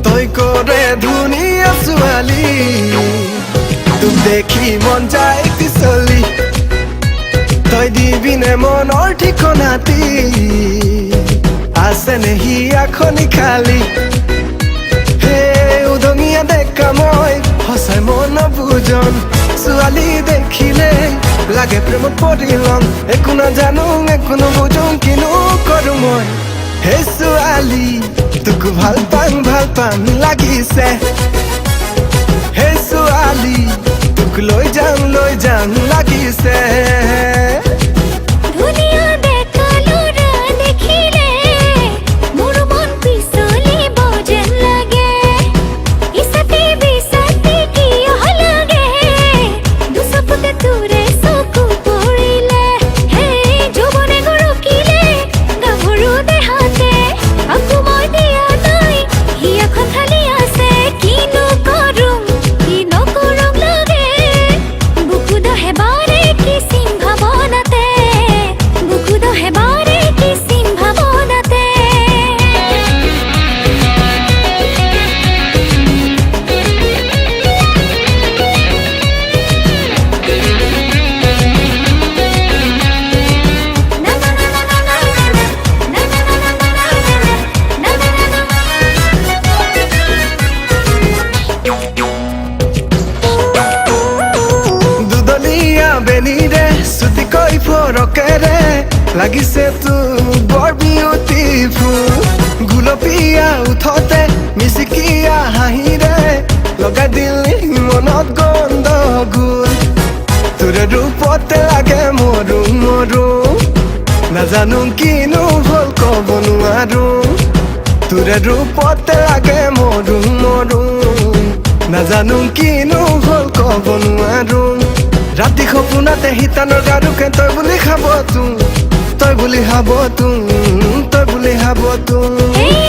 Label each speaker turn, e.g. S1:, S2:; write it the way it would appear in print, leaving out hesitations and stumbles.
S1: তই কৰে ধুনীয়া ছোৱালী তোক দেখি মন যায় পিছলি তই দিবিনে মনৰ ঠিকনাটি আছে নে হিয়াখনি খালী হে উদঙীয়া ডেকা মই সঁচাই মন বুজন ছোৱালী দেখিলে লাগে প্ৰেমত পৰি লওঁ একো নাজানো একো নুবুজো কিনো কৰোঁ মই হে ছোৱালী তোক ভাল পাং লাগিছে হে ছোৱালী তোক লৈ যাম লাগিছে
S2: ধুনীয়া ডেকা ল'ৰা দেখিলে মোৰ মন পিছলিব যেন লাগে ইছাতে বিছাতে কিয় লাগে দুচকুতে তোৰে চকু পৰিলে হে যৌৱনে গৰকিলে গাভৰু দেহাতে আকৌ মই দিয়া নাই হিয়াখন খালি আছে কিনো কৰোঁ কি নকৰোঁ লাগে বুকু দহে বাৰে কিচিম ভাৱনাতে বুকু দহে বাৰে কিচিম ভাৱনাতে
S1: দুদলীয়া বেনিৰে চুটিকৈ ফৰকেৰে লাগিছে তোক বৰ বিউটিফুল গুলপীয়া উঠতে মিচিকিয়া হাঁহিৰে লগাই দিলি মনত গণ্ডগোল তোৰে ৰূপতে লাগে মৰো নাজানো কিনো হ'ল ক'ব নোৱাৰো তোৰে ৰূপতে লাগে মৰো নাজানো কিনো হ'ল ক'ব নোৱাৰো ৰাতি সপোনতে হিতানৰ গাৰুকে তই বুলি খাব তোক তই বুলি খাব তোক
S2: এই